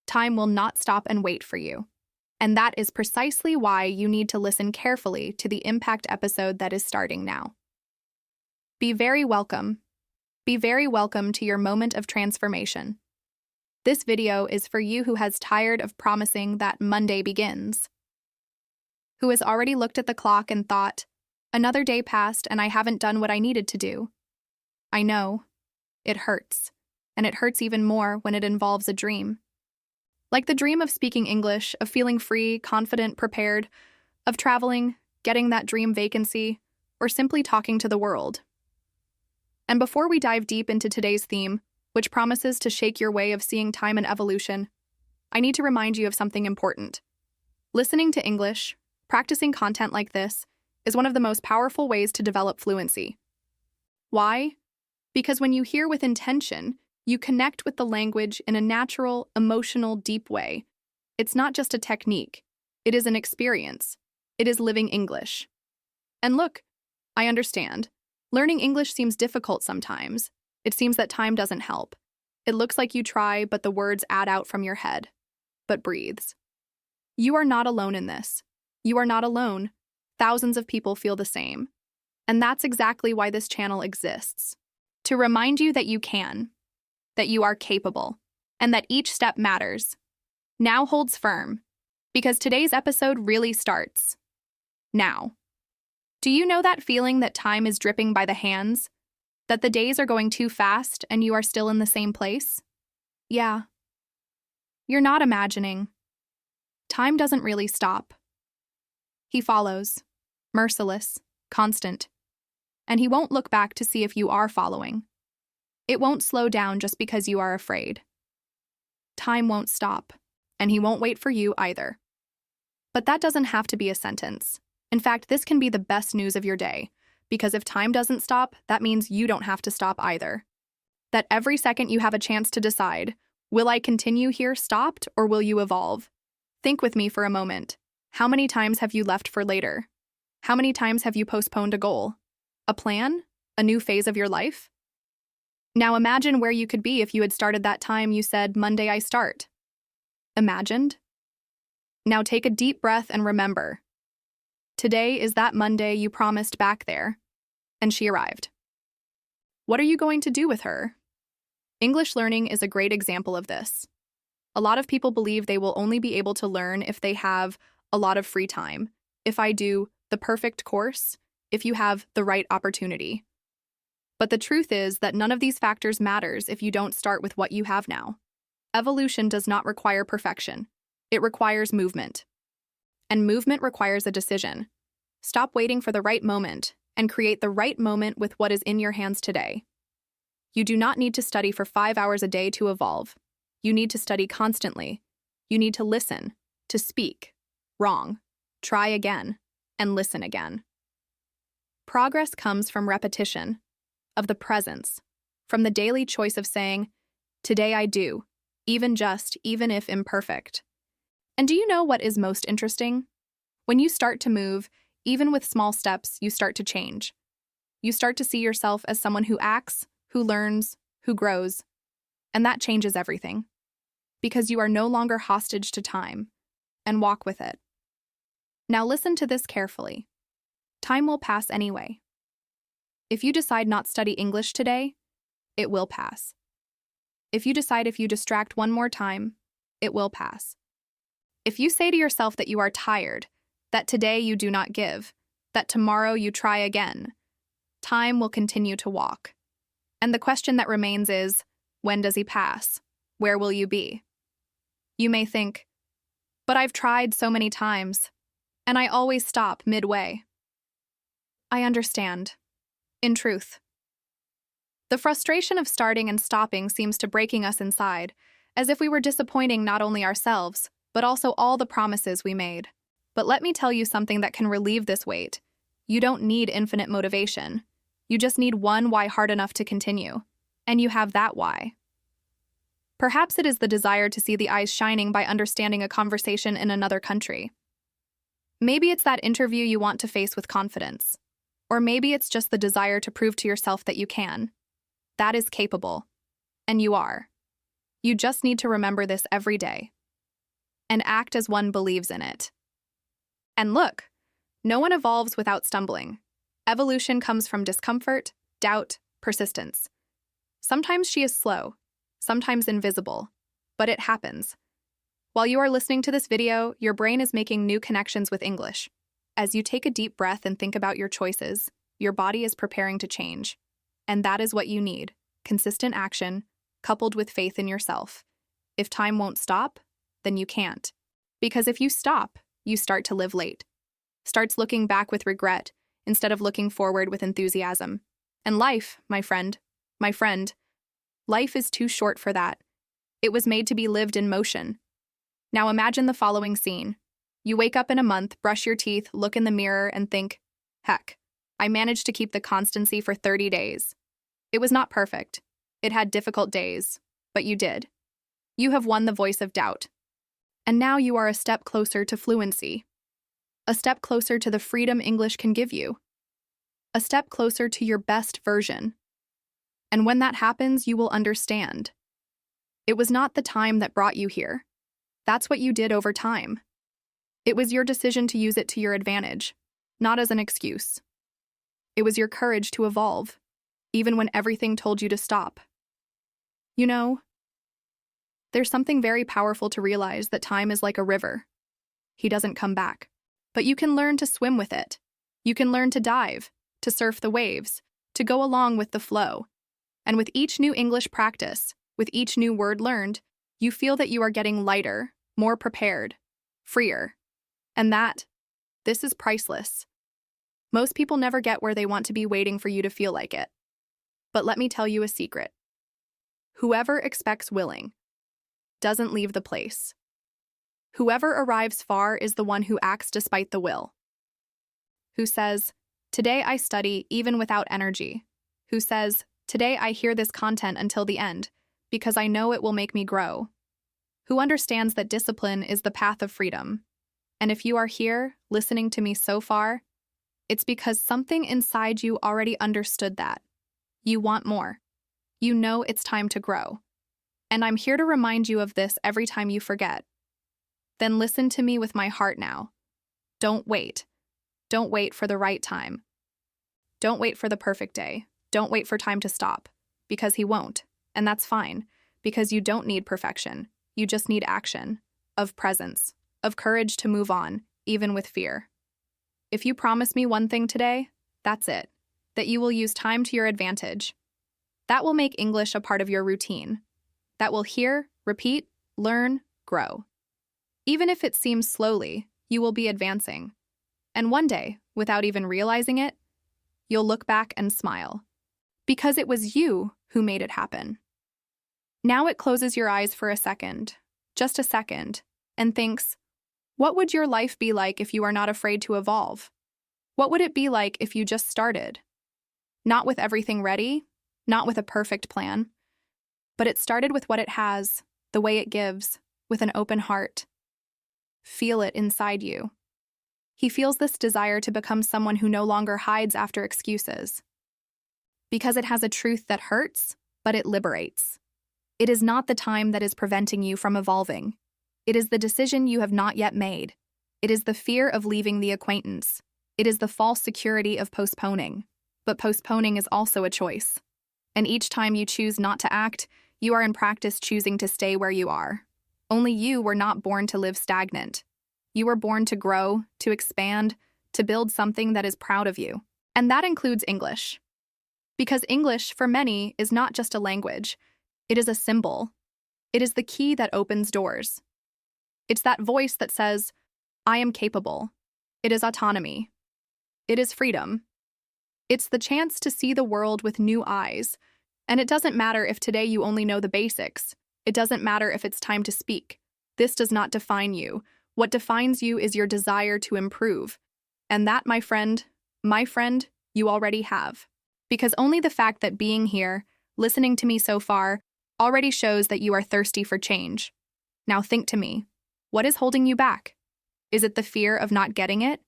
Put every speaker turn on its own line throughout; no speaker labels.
Time will not stop and wait for you. And that is precisely why you need to listen carefully to the impact episode that is starting now. Be very welcome. Be very welcome to your moment of transformation. This video is for you who has tired of promising that Monday begins, who has already looked at the clock and thought, another day passed and I haven't done what I needed to do. I know. It hurts. And it hurts even more when it involves a dream. Like the dream of speaking English, of feeling free, confident, prepared, of traveling, getting that dream vacancy, or simply talking to the world. And before we dive deep into today's theme, which promises to shake your way of seeing time and evolution, I need to remind you of something important. Listening to English, practicing content like this, is one of the most powerful ways to develop fluency. Why? Because when you hear with intention, you connect with the language in a natural, emotional, deep way. It's not just a technique. It is an experience. It is living English. And look, I understand. Learning English seems difficult sometimes. It seems that time doesn't help. It looks like you try, but the words add out from your head. But breathes. You are not alone in this. You are not alone. Thousands of people feel the same. And that's exactly why this channel exists. To remind you that you can, that you are capable, and that each step matters. Now holds firm, because today's episode really starts now. Do you know that feeling that time is dripping by the hands? That the days are going too fast and you are still in the same place? Yeah. You're not imagining. Time doesn't really stop. He follows, merciless, constant. And he won't look back to see if you are following. It won't slow down just because you are afraid. Time won't stop, and he won't wait for you either. But that doesn't have to be a sentence. In fact, this can be the best news of your day, because if time doesn't stop, that means you don't have to stop either. That every second you have a chance to decide, will I continue here stopped or will you evolve? Think with me for a moment. How many times have you left for later? How many times have you postponed a goal? A plan? A new phase of your life? Now imagine where you could be if you had started that time you said, Monday I start. Imagined? Now take a deep breath and remember. Today is that Monday you promised back there, and she arrived. What are you going to do with her? English learning is a great example of this. A lot of people believe they will only be able to learn if they have a lot of free time, if I do the perfect course, if you have the right opportunity. But the truth is that none of these factors matters if you don't start with what you have now. Evolution does not require perfection. It requires movement. And movement requires a decision. Stop waiting for the right moment and create the right moment with what is in your hands today. You do not need to study for 5 hours a day to evolve. You need to study constantly. You need to listen, to speak. Wrong. Try again, and listen again. Progress comes from repetition, of the presence, from the daily choice of saying, today I do, even if imperfect. And do you know what is most interesting? When you start to move, even with small steps, you start to change. You start to see yourself as someone who acts, who learns, who grows. And that changes everything. Because you are no longer hostage to time, and walk with it. Now listen to this carefully. Time will pass anyway. If you decide not study English today, it will pass. If you decide if you distract one more time, it will pass. If you say to yourself that you are tired, that today you do not give, that tomorrow you try again, time will continue to walk. And the question that remains is, when does he pass? Where will you be? You may think, but I've tried so many times, and I always stop midway. I understand. In truth. The frustration of starting and stopping seems to breaking us inside, as if we were disappointing not only ourselves, but also all the promises we made. But let me tell you something that can relieve this weight. You don't need infinite motivation. You just need one why hard enough to continue. And you have that why. Perhaps it is the desire to see the eyes shining by understanding a conversation in another country. Maybe it's that interview you want to face with confidence. Or maybe it's just the desire to prove to yourself that you can. That is capable. And you are. You just need to remember this every day. and act as one believes in it. And look, no one evolves without stumbling. Evolution comes from discomfort, doubt, persistence. Sometimes she is slow, sometimes invisible, but it happens. While you are listening to this video, your brain is making new connections with English. As you take a deep breath and think about your choices, your body is preparing to change. And that is what you need: consistent action, coupled with faith in yourself. If time won't stop, then you can't. Because if you stop, you start to live late. Starts looking back with regret instead of looking forward with enthusiasm. And life, my friend, life is too short for that. It was made to be lived in motion. Now imagine the following scene. You wake up in a month, brush your teeth, look in the mirror, and think, heck, I managed to keep the constancy for 30 days. It was not perfect. It had difficult days, but you did. You have won the voice of doubt. And now you are a step closer to fluency. A step closer to the freedom English can give you. A step closer to your best version. And when that happens, you will understand. It was not the time that brought you here. That's what you did over time. It was your decision to use it to your advantage, not as an excuse. It was your courage to evolve, even when everything told you to stop. You know, there's something very powerful to realize that time is like a river. He doesn't come back. But you can learn to swim with it. You can learn to dive, to surf the waves, to go along with the flow. And with each new English practice, with each new word learned, you feel that you are getting lighter, more prepared, freer. And this is priceless. Most people never get where they want to be waiting for you to feel like it. But let me tell you a secret. Whoever expects willing doesn't leave the place. Whoever arrives far is the one who acts despite the will. Who says, today I study even without energy. Who says, today I hear this content until the end, because I know it will make me grow. Who understands that discipline is the path of freedom. And if you are here, listening to me so far, it's because something inside you already understood that. You want more. You know it's time to grow. And I'm here to remind you of this every time you forget. Then listen to me with my heart now. Don't wait. Don't wait for the right time. Don't wait for the perfect day. Don't wait for time to stop. Because he won't. And that's fine. Because you don't need perfection. You just need action. Of presence. Of courage to move on, even with fear. If you promise me one thing today, that's it. That you will use time to your advantage. That will make English a part of your routine. That will hear, repeat, learn, grow. Even if it seems slowly, you will be advancing. And one day, without even realizing it, you'll look back and smile. Because it was you who made it happen. Now it closes your eyes for a second, just a second, and thinks, what would your life be like if you are not afraid to evolve? What would it be like if you just started? Not with everything ready, not with a perfect plan, but it started with what it has, the way it gives, with an open heart. Feel it inside you. He feels this desire to become someone who no longer hides after excuses. Because it has a truth that hurts, but it liberates. It is not the time that is preventing you from evolving. It is the decision you have not yet made. It is the fear of leaving the acquaintance. It is the false security of postponing. But postponing is also a choice. And each time you choose not to act, you are in practice choosing to stay where you are. Only you were not born to live stagnant. You were born to grow, to expand, to build something that is proud of you. And that includes English. Because English, for many, is not just a language. It is a symbol. It is the key that opens doors. It's that voice that says, I am capable. It is autonomy. It is freedom. It's the chance to see the world with new eyes. And it doesn't matter if today you only know the basics. It doesn't matter if it's time to speak. This does not define you. What defines you is your desire to improve. And that, my friend, you already have. Because only the fact that being here, listening to me so far, already shows that you are thirsty for change. Now think to me. What is holding you back? Is it the fear of not getting it?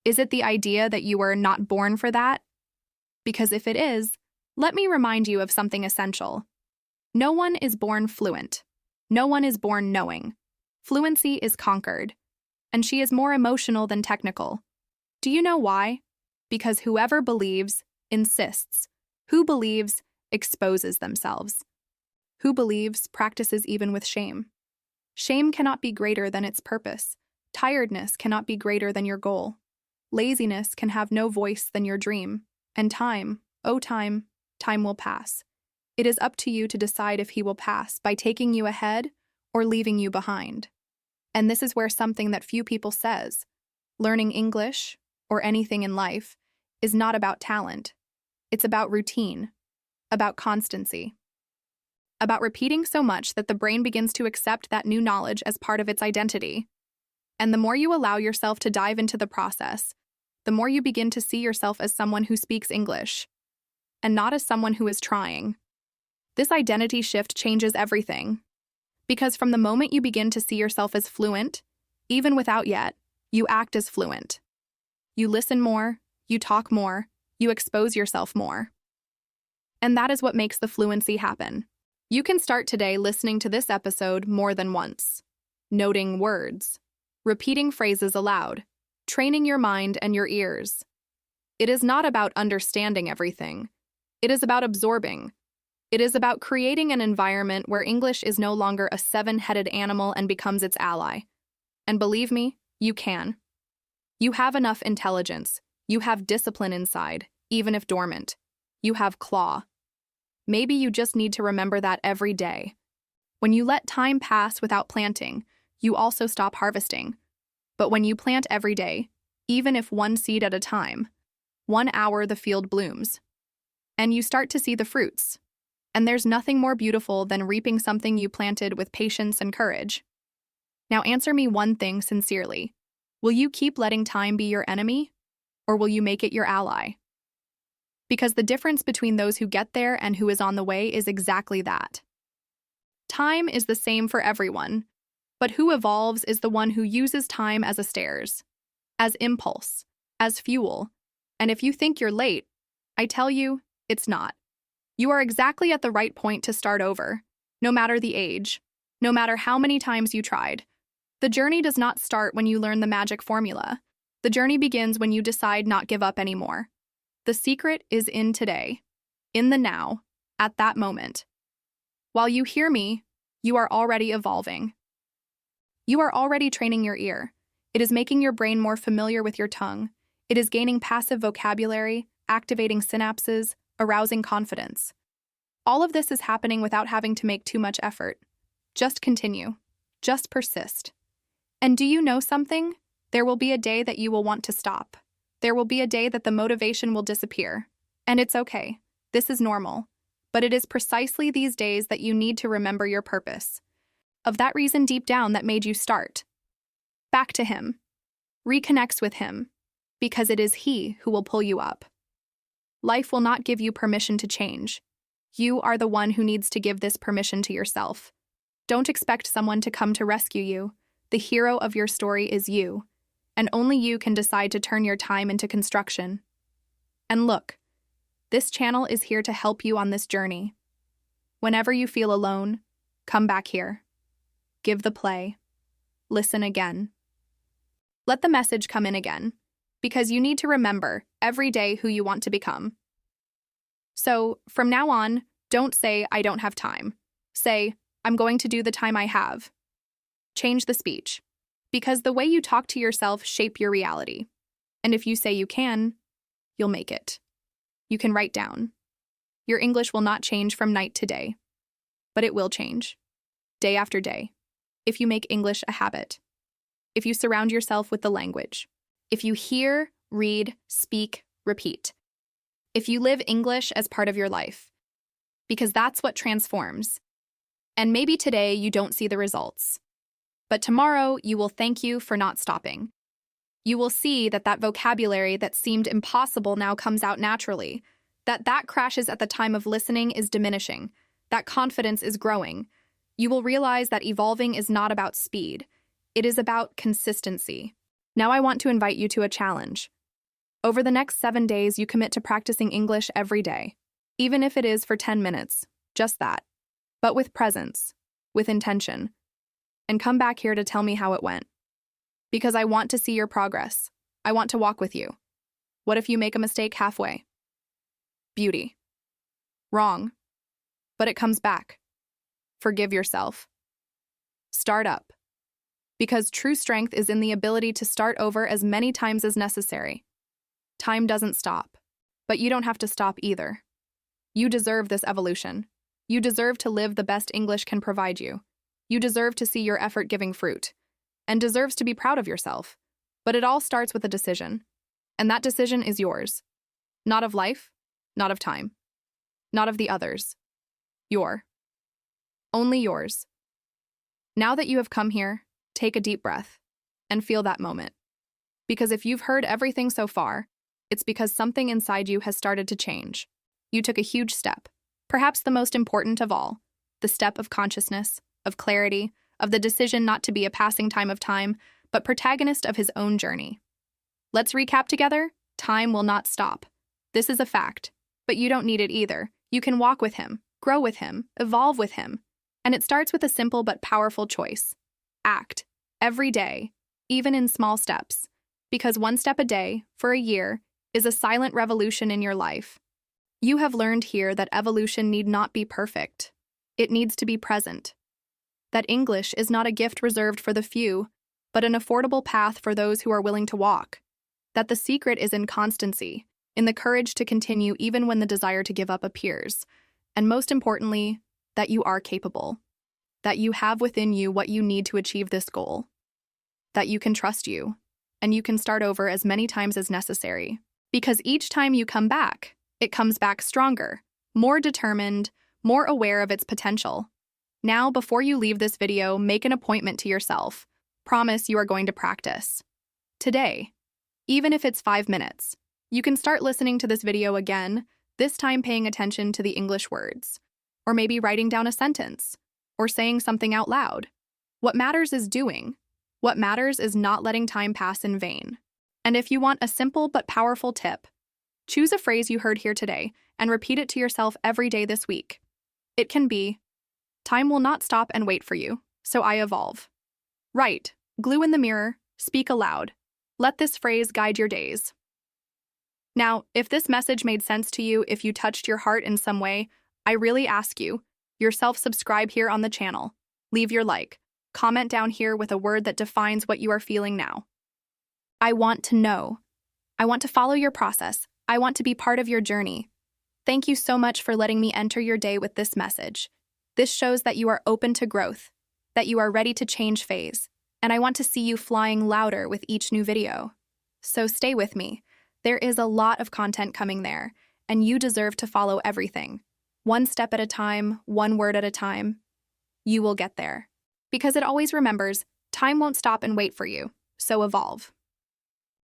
Is it the idea that you were not born for that? Because if it is, let me remind you of something essential. No one is born fluent. No one is born knowing. Fluency is conquered, and she is more emotional than technical. Do you know why? Because whoever believes, insists. Who believes, exposes themselves. Who believes, practices even with shame. Shame cannot be greater than its purpose. Tiredness cannot be greater than your goal. Laziness can have no voice than your dream. And time, oh time, time will pass. It is up to you to decide if he will pass by taking you ahead or leaving you behind. And this is where something that few people says, learning English, or anything in life, is not about talent. It's about routine, about constancy, about repeating so much that the brain begins to accept that new knowledge as part of its identity. And the more you allow yourself to dive into the process, the more you begin to see yourself as someone who speaks English, and not as someone who is trying. This identity shift changes everything. Because from the moment you begin to see yourself as fluent, even without yet, you act as fluent. You listen more, you talk more, you expose yourself more. And that is what makes the fluency happen. You can start today listening to this episode more than once, noting words, repeating phrases aloud, training your mind and your ears. It is not about understanding everything. It is about absorbing. It is about creating an environment where English is no longer a seven-headed animal and becomes its ally. And believe me, you can. You have enough intelligence. You have discipline inside, even if dormant. You have claw. Maybe you just need to remember that every day. When you let time pass without planting, you also stop harvesting. But when you plant every day, even if one seed at a time, 1 hour the field blooms. And you start to see the fruits. And there's nothing more beautiful than reaping something you planted with patience and courage. Now answer me one thing sincerely. Will you keep letting time be your enemy, or will you make it your ally? Because the difference between those who get there and who is on the way is exactly that. Time is the same for everyone, but who evolves is the one who uses time as a stairs, as impulse, as fuel. And if you think you're late, I tell you, it's not. You are exactly at the right point to start over, no matter the age, no matter how many times you tried. The journey does not start when you learn the magic formula. The journey begins when you decide not give up anymore. The secret is in today, in the now, at that moment. While you hear me, you are already evolving. You are already training your ear. It is making your brain more familiar with your tongue. It is gaining passive vocabulary, activating synapses, arousing confidence. All of this is happening without having to make too much effort. Just continue. Just persist. And do you know something? There will be a day that you will want to stop. There will be a day that the motivation will disappear. And it's okay. This is normal. But it is precisely these days that you need to remember your purpose. Of that reason deep down that made you start. Back to him. Reconnects with him. Because it is he who will pull you up. Life will not give you permission to change. You are the one who needs to give this permission to yourself. Don't expect someone to come to rescue you. The hero of your story is you, and only you can decide to turn your time into construction. And look, this channel is here to help you on this journey. Whenever you feel alone, come back here. Give the play. Listen again. Let the message come in again. Because you need to remember every day who you want to become. So, from now on, don't say, I don't have time. Say, I'm going to do the time I have. Change the speech. Because the way you talk to yourself shape your reality. And if you say you can, you'll make it. You can write down. Your English will not change from night to day. But it will change. Day after day. If you make English a habit. If you surround yourself with the language. If you hear, read, speak, repeat. If you live English as part of your life. Because that's what transforms. And maybe today you don't see the results. But tomorrow you will thank you for not stopping. You will see that that vocabulary that seemed impossible now comes out naturally. That crashes at the time of listening is diminishing. That confidence is growing. You will realize that evolving is not about speed. It is about consistency. Now I want to invite you to a challenge. Over the next 7 days, you commit to practicing English every day, even if it is for 10 minutes, just that. But with presence, with intention. and come back here to tell me how it went. Because I want to see your progress. I want to walk with you. What if you make a mistake halfway? Beauty. Wrong. But it comes back. Forgive yourself. Start up. Because true strength is in the ability to start over as many times as necessary. Time doesn't stop. But you don't have to stop either. You deserve this evolution. You deserve to live the best English can provide you. You deserve to see your effort giving fruit. And deserves to be proud of yourself. But it all starts with a decision. And that decision is yours. Not of life, not of time, not of the others. Your. Only yours. Now that you have come here, take a deep breath and feel that moment. Because if you've heard everything so far, it's because something inside you has started to change. You took a huge step, perhaps the most important of all, the step of consciousness, of clarity, of the decision not to be a passing time of time, but protagonist of his own journey. Let's recap together. Time will not stop. This is a fact, but you don't need it either. You can walk with him, grow with him, evolve with him. And it starts with a simple but powerful choice. Act. Every day, even in small steps. Because one step a day, for a year, is a silent revolution in your life. You have learned here that evolution need not be perfect. It needs to be present. That English is not a gift reserved for the few, but an affordable path for those who are willing to walk. That the secret is in constancy, in the courage to continue even when the desire to give up appears. And most importantly, that you are capable. That you have within you what you need to achieve this goal. That you can trust you, and you can start over as many times as necessary. Because each time you come back, it comes back stronger, more determined, more aware of its potential. Now, before you leave this video, make an appointment to yourself. Promise you are going to practice. Today, even if it's 5 minutes, you can start listening to this video again, this time paying attention to the English words. Or maybe writing down a sentence, or saying something out loud. What matters is doing. What matters is not letting time pass in vain. And if you want a simple but powerful tip, choose a phrase you heard here today and repeat it to yourself every day this week. It can be, time will not stop and wait for you, so I evolve. Write, glue in the mirror, speak aloud. Let this phrase guide your days. Now, if this message made sense to you, if you touched your heart in some way, I really ask you, yourself subscribe here on the channel. Leave your like. Comment down here with a word that defines what you are feeling now. I want to know. I want to follow your process. I want to be part of your journey. Thank you so much for letting me enter your day with this message. This shows that you are open to growth, that you are ready to change phase, and I want to see you flying louder with each new video. So stay with me. There is a lot of content coming there, and you deserve to follow everything. One step at a time, one word at a time. You will get there. Because it always remembers, time won't stop and wait for you, so evolve.